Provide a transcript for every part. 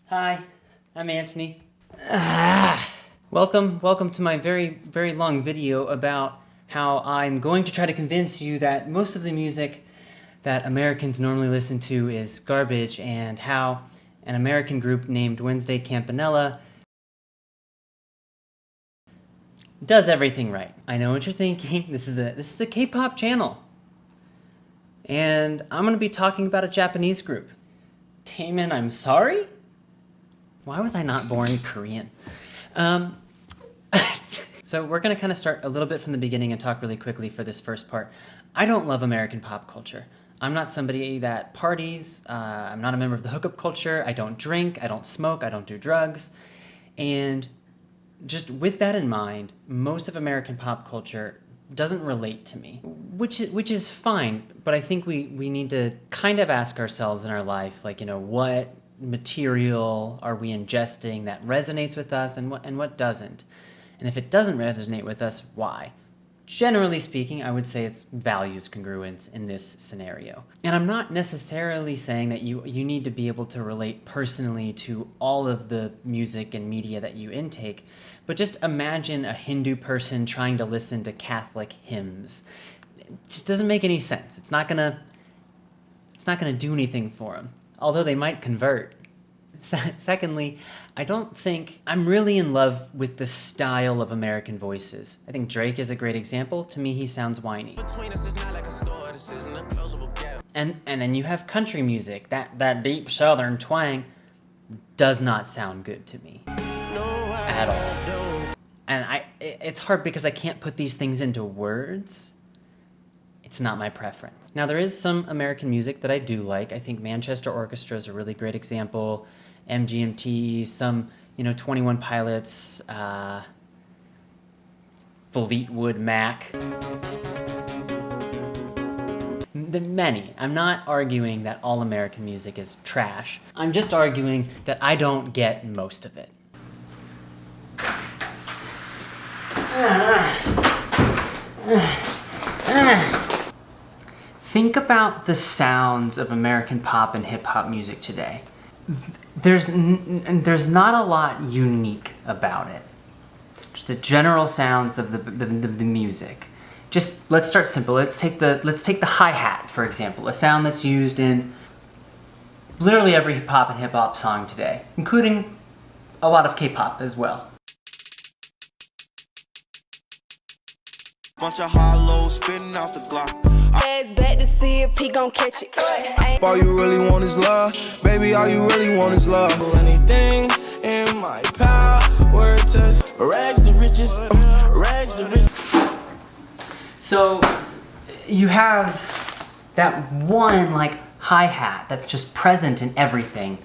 Hi, I'm Anthony. Welcome to my very long video about how I'm going to try to convince you that most of the music that Americans normally listen to is garbage, and how an American group named Wednesday Campanella does everything right. I know what you're thinking. This is a K-pop channel, and I'm going to be talking about a Japanese group. Taemin, I'm sorry? Why was I not born Korean? So we're going to kind of start a little bit from the beginning and talk really quickly for this first part. I don't love American pop culture. I'm not somebody that parties. I'm not a member of the hookup culture. I don't drink. I don't smoke. I don't do drugs. And just with that in mind, most of American pop culture doesn't relate to me, which is fine. But I think we need to kind of ask ourselves in our life, like, what material are we ingesting that resonates with us, and what doesn't? And if it doesn't resonate with us, why? Generally speaking, I would say it's values congruence in this scenario. And I'm not necessarily saying that you need to be able to relate personally to all of the music and media that you intake, but just imagine a Hindu person trying to listen to Catholic hymns. It just doesn't make any sense. It's not gonna do anything for them, although they might convert. Secondly, I don't think I'm really in love with the style of American voices. I think Drake is a great example. To me, he sounds whiny. And then you have country music. That deep southern twang does not sound good to me at all. And it's hard because I can't put these things into words. It's not my preference. Now, there is some American music that I do like. I think Manchester Orchestra is a really great example. MGMT, some, 21 Pilots, Fleetwood Mac. Many. I'm not arguing that all American music is trash. I'm just arguing that I don't get most of it. Think about the sounds of American pop and hip-hop music today. There's not a lot unique about it. Just the general sounds of the music. Just let's start simple. Let's take the hi-hat, for example, a sound that's used in literally every pop and hip-hop song today, including a lot of K-pop as well. Bunch of hollows spitting out the Glock. Back to see if he gon' catch it. All you really want is love, baby. All you really want is love. Do anything in my power to Rags to riches, rags to riches. So you have that one hi-hat that's just present in everything.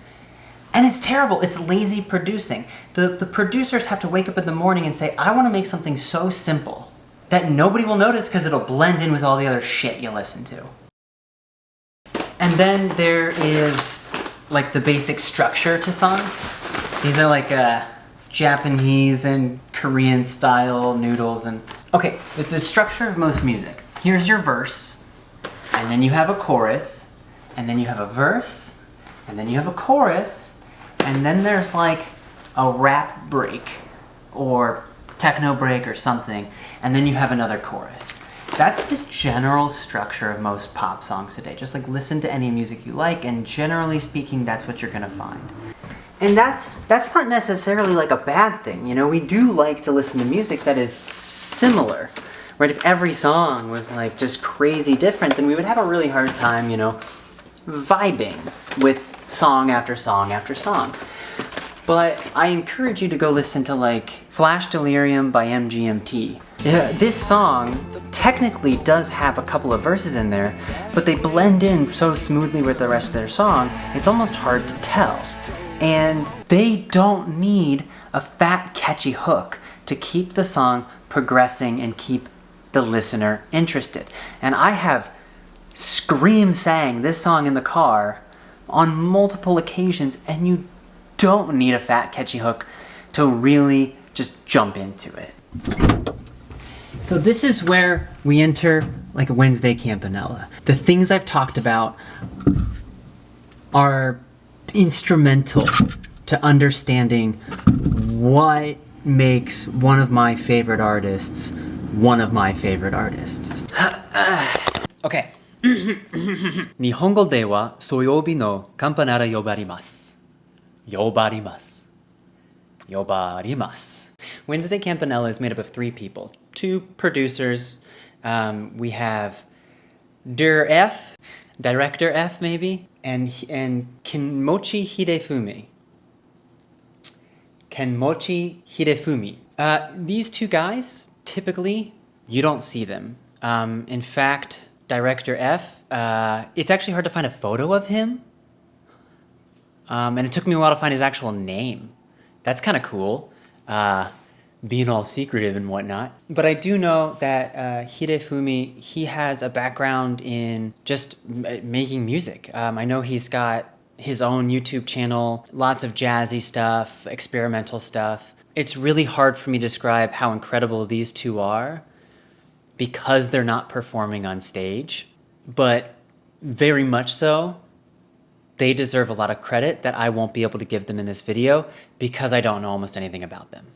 And it's terrible. It's lazy producing. The producers have to wake up in the morning and say, I want to make something so simple that nobody will notice because it'll blend in with all the other shit you listen to. And then there is the basic structure to songs. These are Japanese and Korean style noodles and... Okay, the structure of most music. Here's your verse, and then you have a chorus, and then you have a verse, and then you have a chorus, and then there's a rap break, or techno break or something, and then you have another chorus. That's the general structure of most pop songs today. Just listen to any music you like, and generally speaking, that's what you're gonna find. And that's not necessarily a bad thing. We do like to listen to music that is similar, right? If every song was just crazy different, then we would have a really hard time, vibing with song after song after song. But I encourage you to go listen to Flash Delirium by MGMT. This song technically does have a couple of verses in there, but they blend in so smoothly with the rest of their song, it's almost hard to tell. And they don't need a fat, catchy hook to keep the song progressing and keep the listener interested. And I have sang this song in the car on multiple occasions, and you don't need a fat catchy hook to really just jump into it. So this is where we enter like a Wednesday Campanella. The things I've talked about are instrumental to understanding what makes one of my favorite artists one of my favorite artists. Okay. 日本語ではそう曜日のカンパネラ呼ばれます。呼ばれます。呼ばれます。Wednesday Campanella is made up of 3 people. 2 producers. We have F, Director F maybe, and Kenmochi Hidefumi. Kenmochi Hidefumi. These 2 guys, typically, you don't see them. In fact, Director F, it's actually hard to find a photo of him. And it took me a while to find his actual name. That's kind of cool, being all secretive and whatnot. But I do know that Hidefumi, he has a background in just making music. I know he's got his own YouTube channel, lots of jazzy stuff, experimental stuff. It's really hard for me to describe how incredible these 2 are because they're not performing on stage, but very much so, they deserve a lot of credit that I won't be able to give them in this video because I don't know almost anything about them.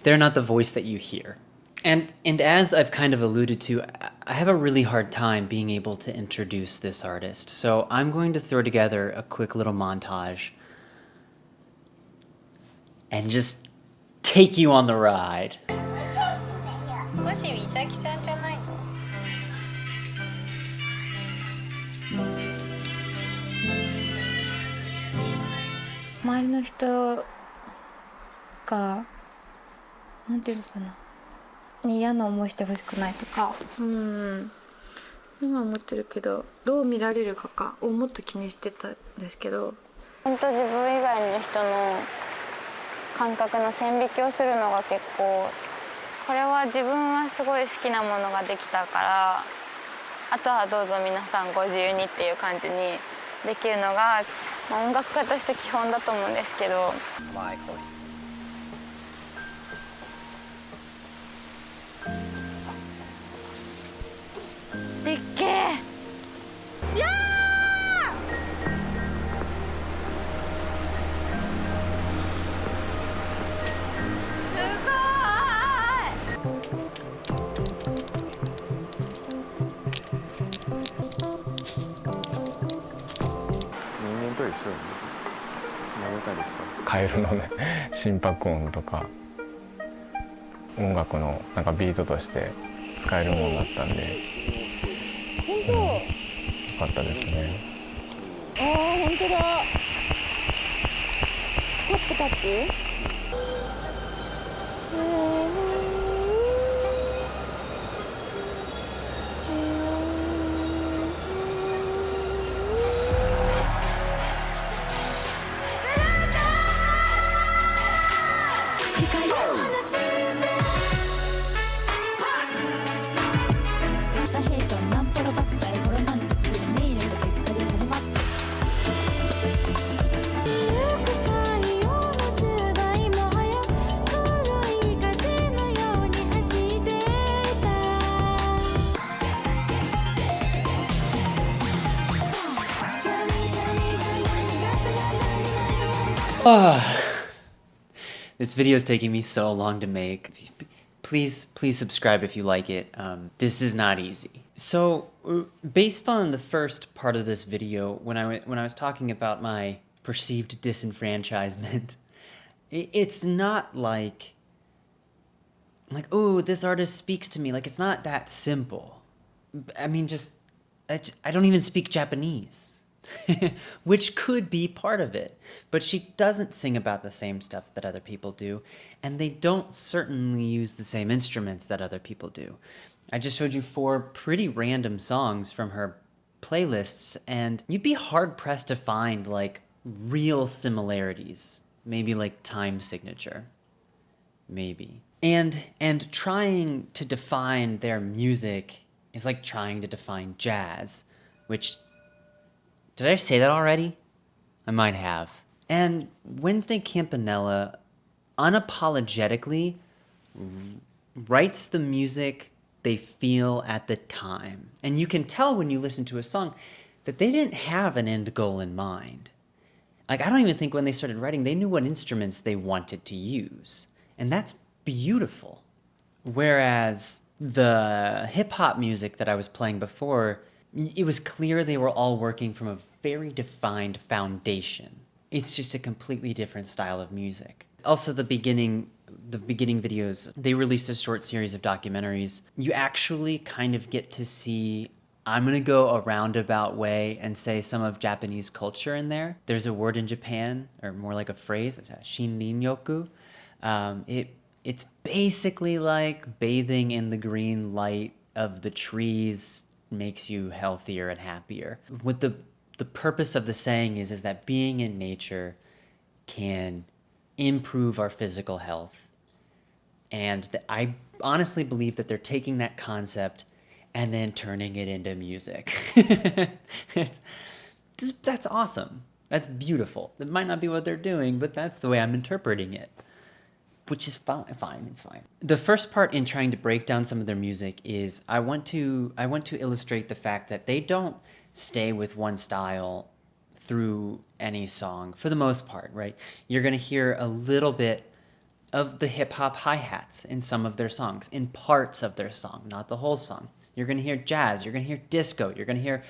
They're not the voice that you hear. And as I've kind of alluded to, I have a really hard time being able to introduce this artist. So I'm going to throw together a quick little montage and just take you on the ride. 越美咲さんじゃないの？周りの人がなんていうのかな、に嫌な思いしてほしくないとか、今思ってるけど、どう見られるかをもっと気にしてたんですけど、本当自分以外の人の感覚の線引きをするのが結構。これは自分はすごい好きなものができたから、あとはどうぞ皆さんご自由にっていう感じにできるのが、音楽家として基本だと思うんですけど。でっけえ。いやー！カエルのね心拍音とか音楽のなんかビートとして使えるものだったんで、よかったですね。ああ、本当だ。タップタップ。This video is taking me so long to make. Please subscribe if you like it. This is not easy. So, based on the first part of this video, when I was talking about my perceived disenfranchisement, it's not like, oh, this artist speaks to me. Like, it's not that simple. I mean, I don't even speak Japanese. Which could be part of it, but she doesn't sing about the same stuff that other people do, and they don't certainly use the same instruments that other people do. I just showed you 4 pretty random songs from her playlists, and you'd be hard-pressed to find, like, real similarities. Maybe, like, time signature. maybe. And trying to define their music is like trying to define jazz, which, did I say that already? I might have. And Wednesday Campanella unapologetically writes the music they feel at the time. And you can tell when you listen to a song that they didn't have an end goal in mind. Like, I don't even think when they started writing, they knew what instruments they wanted to use. And that's beautiful. Whereas the hip-hop music that I was playing before, it was clear they were all working from a very defined foundation. It's just a completely different style of music. Also, the beginning videos, they released a short series of documentaries. You actually kind of get to see, I'm gonna go a roundabout way and say some of Japanese culture in there. There's a word in Japan, or more like a phrase, shinrin-yoku. It's basically like bathing in the green light of the trees makes you healthier and happier. What the purpose of the saying is that being in nature can improve our physical health. And I honestly believe that they're taking that concept and then turning it into music. That's awesome. That's beautiful. That might not be what they're doing, but that's the way I'm interpreting it. Which is fine, it's fine. The first part in trying to break down some of their music is I want to illustrate the fact that they don't stay with one style through any song for the most part, right? You're gonna hear a little bit of the hip-hop hi-hats in some of their songs, in parts of their song, not the whole song. You're gonna hear jazz, you're gonna hear disco, you're gonna hear...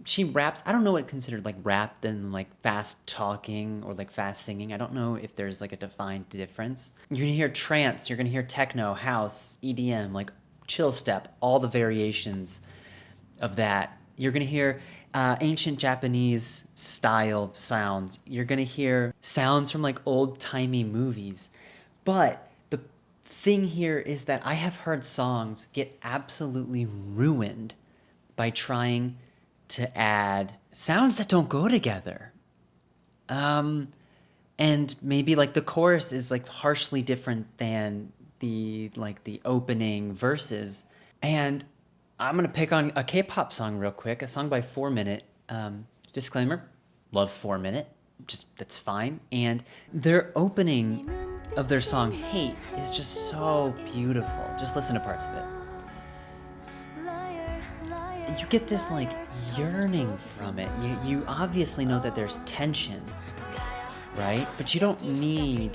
She raps. I don't know what considered like rap than like fast talking or like fast singing. I don't know if there's like a defined difference. You're gonna hear trance, you're gonna hear techno, house, EDM, like chill step, all the variations of that. You're gonna hear ancient Japanese style sounds. You're gonna hear sounds from like old-timey movies. But the thing here is that I have heard songs get absolutely ruined by trying to add sounds that don't go together. And maybe like the chorus is like harshly different than the opening verses. And I'm gonna pick on a K-pop song real quick, a song by 4 Minute. Disclaimer, love 4 Minute, just that's fine. And their opening of their song Hate is just so beautiful. Just listen to parts of it. You get this like yearning from it. You obviously know that there's tension, right? But you don't need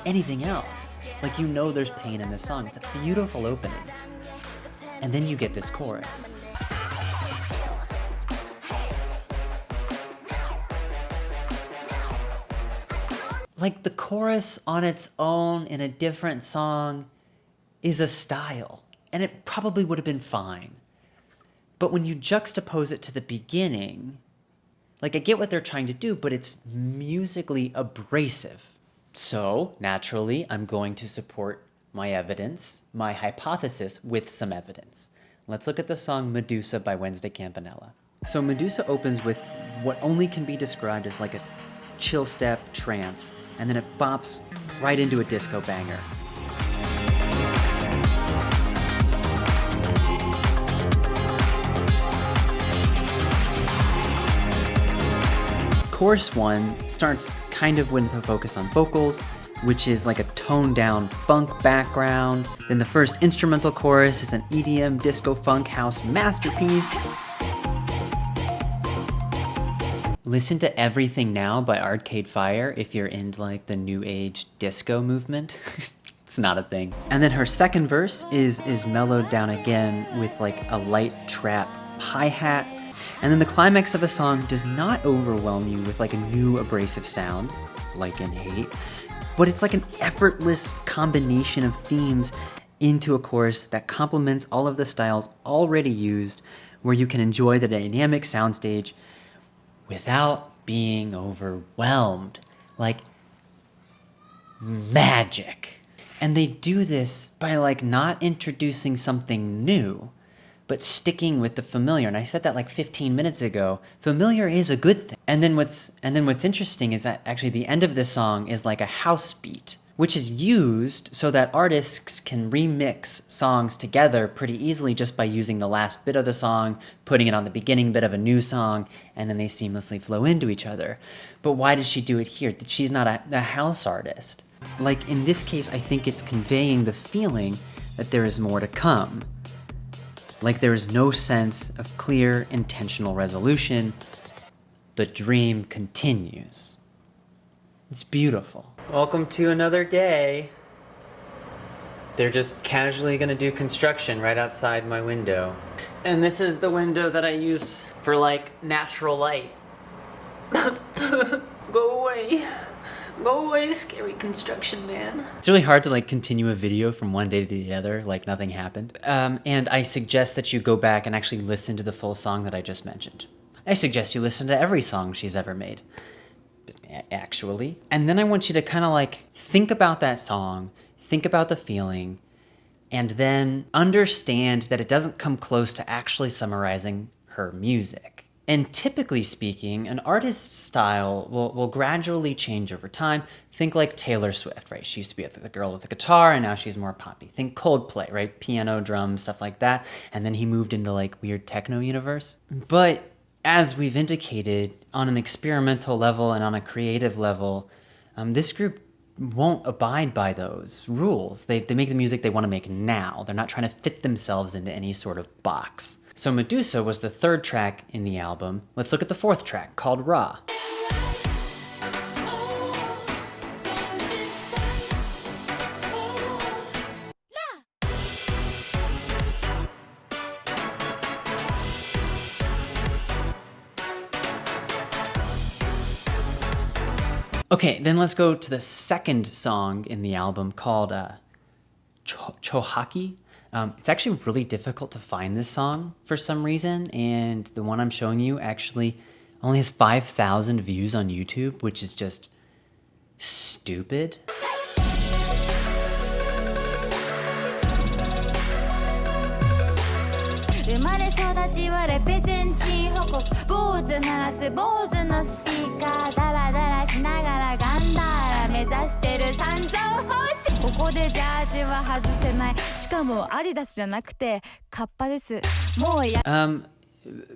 anything else. Like, you know there's pain in this song. It's a beautiful opening. And then you get this chorus. Like, the chorus on its own in a different song is a style. And it probably would have been fine. But when you juxtapose it to the beginning, like, I get what they're trying to do, but it's musically abrasive. So, naturally, I'm going to support my evidence, my hypothesis, with some evidence. Let's look at the song Medusa by Wednesday Campanella. So Medusa opens with what only can be described as like a chill step trance, and then it bops right into a disco banger. Chorus 1 starts kind of with a focus on vocals, which is like a toned down funk background. Then the first instrumental chorus is an EDM disco funk house masterpiece. Listen to Everything Now by Arcade Fire if you're into like the new age disco movement. It's not a thing. And then her second verse is mellowed down again with like a light trap hi-hat. And then the climax of a song does not overwhelm you with like a new abrasive sound, like in Hate, but it's like an effortless combination of themes into a chorus that complements all of the styles already used, where you can enjoy the dynamic soundstage without being overwhelmed. Like magic. And they do this by like not introducing something new, but sticking with the familiar. And I said that like 15 minutes ago. Familiar is a good thing. And then what's interesting is that actually the end of this song is like a house beat, which is used so that artists can remix songs together pretty easily just by using the last bit of the song, putting it on the beginning bit of a new song, and then they seamlessly flow into each other. But why does she do it here? She's not a house artist. Like in this case, I think it's conveying the feeling that there is more to come. Like there is no sense of clear, intentional resolution. The dream continues. It's beautiful. Welcome to another day. They're just casually gonna do construction right outside my window. And this is the window that I use for like natural light. Go away. Go away, scary construction man. It's really hard to like continue a video from one day to the other like nothing happened. And I suggest that you go back and actually listen to the full song that I just mentioned. I suggest you listen to every song she's ever made, actually. And then I want you to kind of like think about that song, think about the feeling, and then understand that it doesn't come close to actually summarizing her music. And typically speaking, an artist's style will gradually change over time. Think like Taylor Swift, right? She used to be the girl with the guitar, and now she's more poppy. Think Coldplay, right? Piano, drums, stuff like that. And then he moved into like weird techno universe. But as we've indicated, on an experimental level and on a creative level, this group won't abide by those rules. They make the music they want to make now. They're not trying to fit themselves into any sort of box. So Medusa was the third track in the album. Let's look at the fourth track, called Raw. Okay, then let's go to the second song in the album called Chohaki. It's actually really difficult to find this song for some reason, and the one I'm showing you actually only has 5,000 views on YouTube, which is just stupid.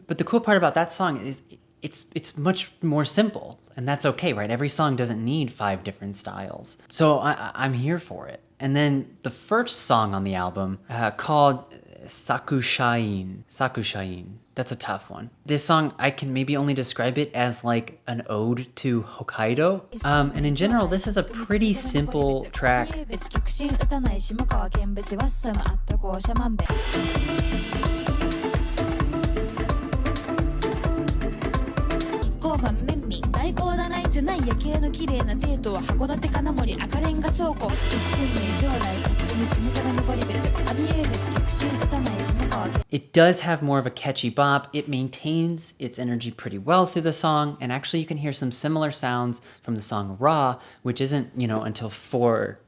But the cool part about that song is it's much more simple, and that's okay, right? Every song doesn't need 5 different styles. So I'm here for it. And then the first song on the album, called Sakushain. That's a tough one. This song, I can maybe only describe it as like an ode to Hokkaido. And in general, this is a pretty simple track. It does have more of a catchy bop. It maintains its energy pretty well through the song, and actually you can hear some similar sounds from the song Raw, which isn't, until 4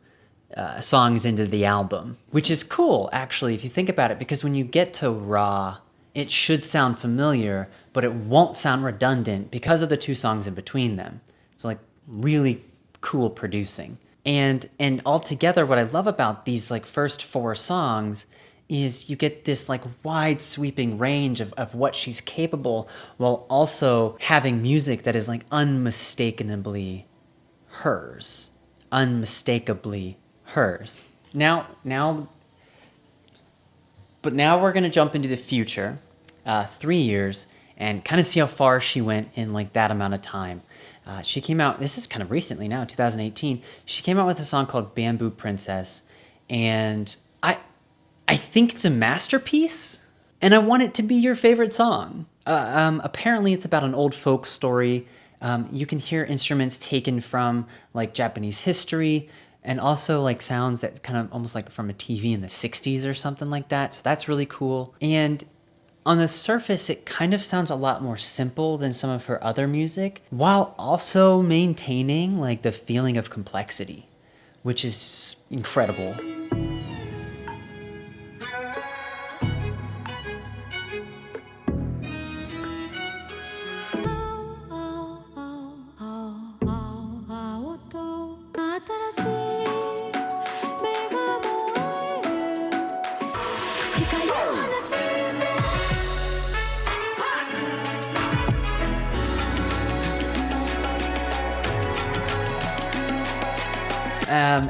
songs into the album. Which is cool, actually, if you think about it, because when you get to Raw, it should sound familiar, but it won't sound redundant because of the 2 songs in between them. It's like really cool producing. And altogether, what I love about these like first 4 songs is you get this like wide sweeping range of what she's capable, while also having music that is like unmistakably hers. Unmistakably hers. Now we're gonna jump into the future, 3 years, and kind of see how far she went in like that amount of time. She came out, this is kind of recently now, 2018, she came out with a song called Bamboo Princess, and I think it's a masterpiece, and I want it to be your favorite song. Apparently it's about an old folk story. You can hear instruments taken from like Japanese history, and also like sounds that's kind of almost like from a TV in the 60s or something like that. So that's really cool. And on the surface, it kind of sounds a lot more simple than some of her other music, while also maintaining like the feeling of complexity, which is incredible.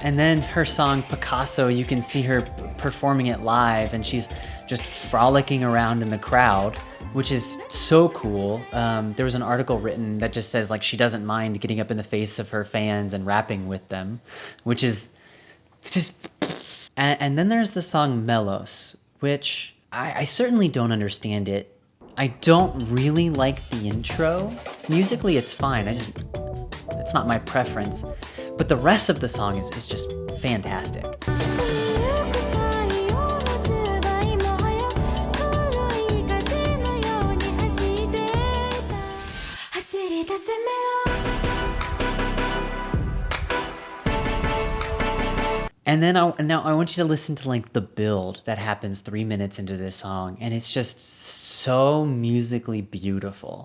And then her song Picasso, you can see her performing it live, and she's just frolicking around in the crowd, which is so cool. There was an article written that just says like she doesn't mind getting up in the face of her fans and rapping with them, which is just... And then there's the song Melos, which I certainly don't understand it. I don't really like the intro. Musically, it's fine. It's not my preference. But the rest of the song is just fantastic. And then now I want you to listen to like the build that happens 3 minutes into this song, and it's just so musically beautiful.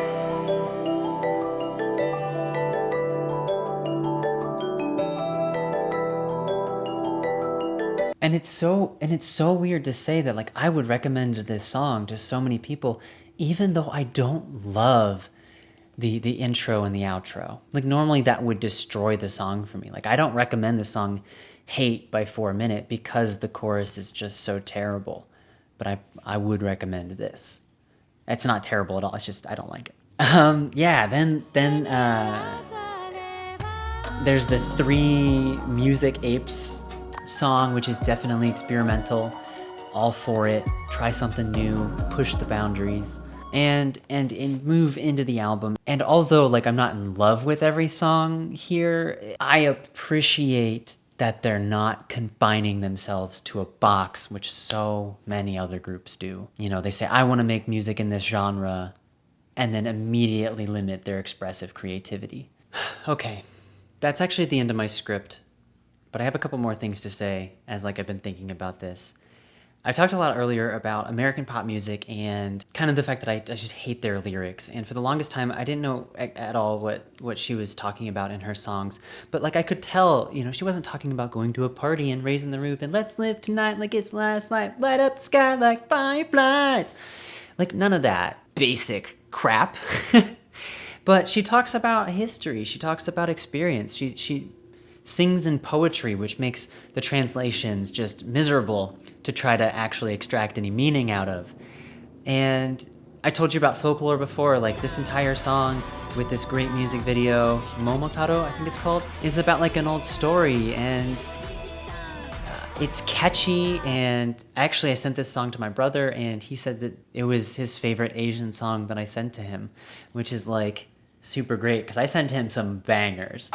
And it's so weird to say that like I would recommend this song to so many people, even though I don't love the intro and the outro. Like normally that would destroy the song for me. Like I don't recommend the song Hate by 4 Minute because the chorus is just so terrible. But I would recommend this. It's not terrible at all. It's just I don't like it. Yeah. Then there's the 3 Music Apes song, which is definitely experimental. All for it. Try something new. Push the boundaries. And move into the album. And although like I'm not in love with every song here, I appreciate that they're not confining themselves to a box, which so many other groups do. You know, they say, I want to make music in this genre, and then immediately limit their expressive creativity. Okay, that's actually the end of my script, but I have a couple more things to say as like I've been thinking about this. I talked a lot earlier about American pop music and kind of the fact that I just hate their lyrics. And for the longest time, I didn't know at all what she was talking about in her songs. But like I could tell, you know, she wasn't talking about going to a party and raising the roof and let's live tonight like it's last night, light up the sky like fireflies. Like none of that basic crap. But she talks about history. She talks about experience. She sings in poetry, which makes the translations just miserable to try to actually extract any meaning out of. And I told you about Folklore before, like this entire song with this great music video, Momotaro, I think it's called, is about like an old story, and it's catchy. And actually I sent this song to my brother and he said that it was his favorite Asian song that I sent to him, which is like super great because I sent him some bangers.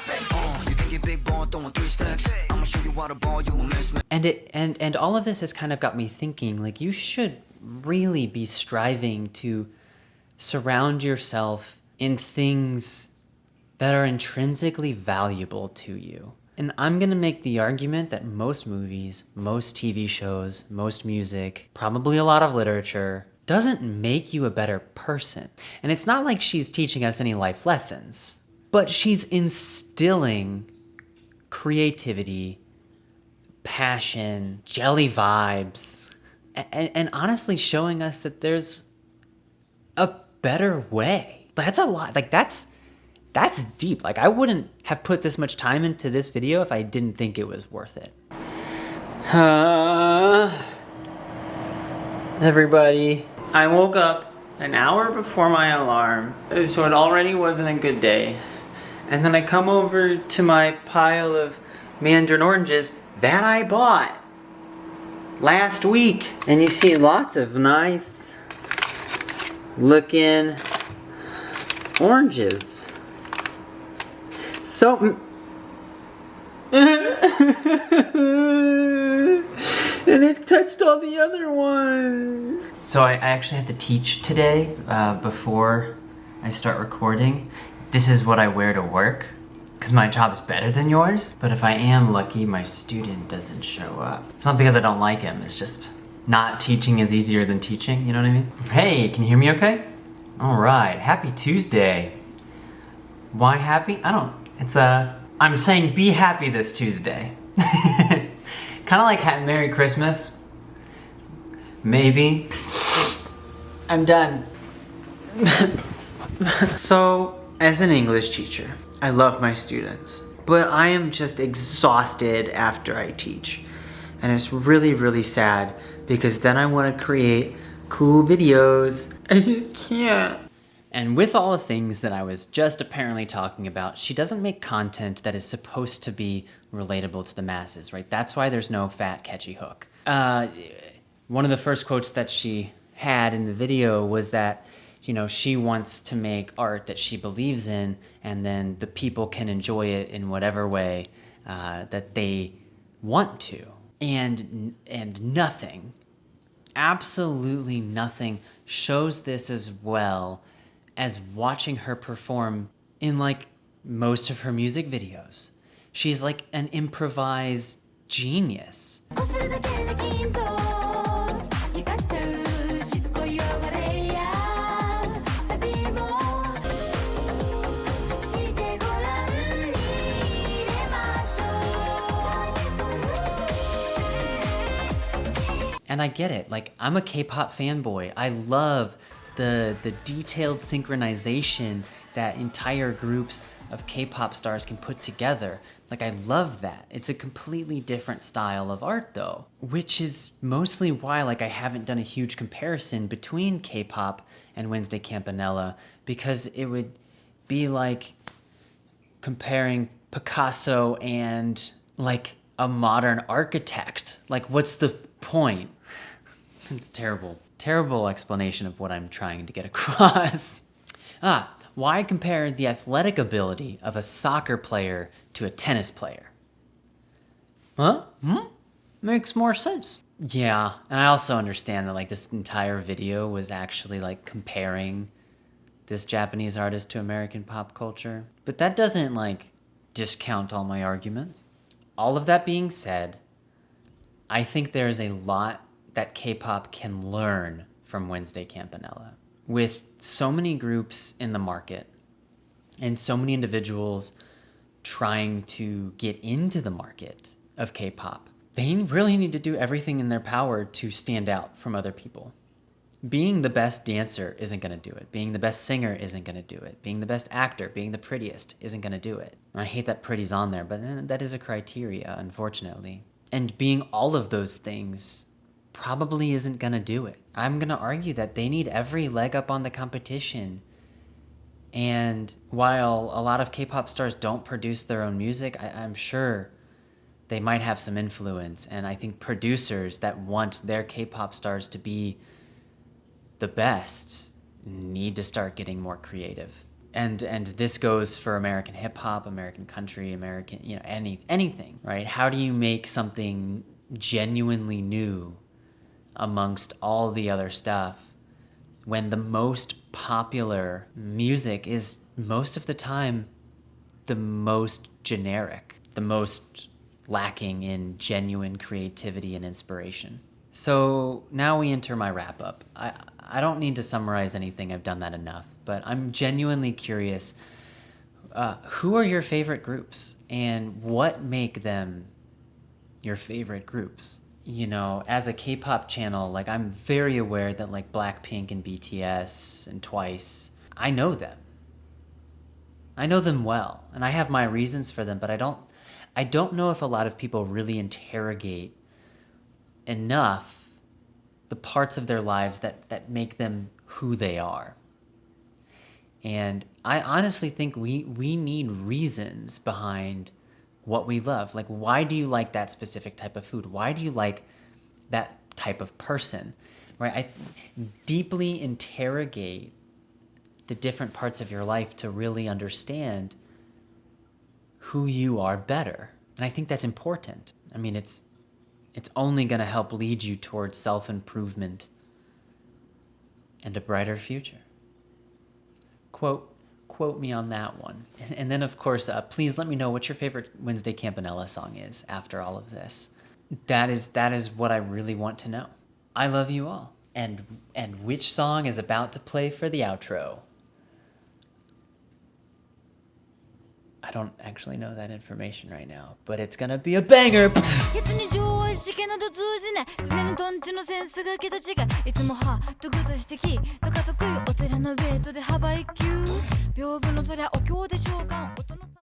And all of this has kind of got me thinking, like you should really be striving to surround yourself in things that are intrinsically valuable to you. And I'm gonna make the argument that most movies, most TV shows, most music, probably a lot of literature, doesn't make you a better person. And it's not like she's teaching us any life lessons, but she's instilling creativity, passion, jelly vibes, and honestly showing us that there's a better way. That's a lot. Like that's deep. Like I wouldn't have put this much time into this video if I didn't think it was worth it. Everybody, I woke up an hour before my alarm, so it already wasn't a good day. And then I come over to my pile of mandarin oranges that I bought last week. And you see lots of nice looking oranges. So... and it touched all the other ones. So I actually had to teach today before I start recording. This is what I wear to work, because my job is better than yours. But if I am lucky, my student doesn't show up. It's not because I don't like him, it's just not teaching is easier than teaching, you know what I mean? Hey, can you hear me okay? All right, happy Tuesday. Why happy? I'm saying be happy this Tuesday. Kind of like Merry Christmas, Maybe. I'm done. So, as an English teacher, I love my students, but I am just exhausted after I teach. And it's really, really sad because then I want to create cool videos. I just can't. And with all the things that I was just apparently talking about, she doesn't make content that is supposed to be relatable to the masses, right? That's why there's no fat, catchy hook. One of the first quotes that she had in the video was that, you know, she wants to make art that she believes in, and then the people can enjoy it in whatever way that they want to. And nothing, absolutely nothing shows this as well as watching her perform in like most of her music videos. She's like an improvised genius. And I get it, like I'm a K-pop fanboy. I love the detailed synchronization that entire groups of K-pop stars can put together. Like I love that. It's a completely different style of art though, which is mostly why like I haven't done a huge comparison between K-pop and Wednesday Campanella, because it would be like comparing Picasso and like a modern architect. Like what's the point? It's terrible. Terrible explanation of what I'm trying to get across. Why compare the athletic ability of a soccer player to a tennis player? Huh? Makes more sense. Yeah, and I also understand that like this entire video was actually like comparing this Japanese artist to American pop culture. But that doesn't like discount all my arguments. All of that being said, I think there's a lot that K-pop can learn from Wednesday Campanella. With so many groups in the market and so many individuals trying to get into the market of K-pop, they really need to do everything in their power to stand out from other people. Being the best dancer isn't gonna do it. Being the best singer isn't gonna do it. Being the best actor, being the prettiest isn't gonna do it. I hate that pretty's on there, but that is a criteria, unfortunately. And being all of those things probably isn't gonna do it. I'm gonna argue that they need every leg up on the competition. And while a lot of K-pop stars don't produce their own music, I'm sure they might have some influence. And I think producers that want their K-pop stars to be the best need to start getting more creative. And this goes for American hip hop, American country, American, you know, anything, right? How do you make something genuinely new amongst all the other stuff when the most popular music is most of the time the most generic, the most lacking in genuine creativity and inspiration? So now we enter my wrap up. I don't need to summarize anything, I've done that enough, but I'm genuinely curious, who are your favorite groups and what make them your favorite groups? You know, as a K-pop channel, like I'm very aware that like Blackpink and BTS and Twice, I know them. I know them well, and I have my reasons for them, but I don't know if a lot of people really interrogate enough the parts of their lives that make them who they are. And I honestly think we need reasons behind what we love. Like, why do you like that specific type of food? Why do you like that type of person? Right? I deeply interrogate the different parts of your life to really understand who you are better. And I think that's important. I mean, it's only going to help lead you towards self-improvement and a brighter future. Quote me on that one. And then, of course, please let me know what your favorite Wednesday Campanella song is after all of this. That is what I really want to know. I love you all. And which song is about to play for the outro? I don't actually know that information right now, but it's gonna be a banger! 別に上位式など通じない常にトンチのセンスが桁違いいつもはトゥグとしてきとか得意お寺のベートで幅一級屏風の鳥はお経で召喚音の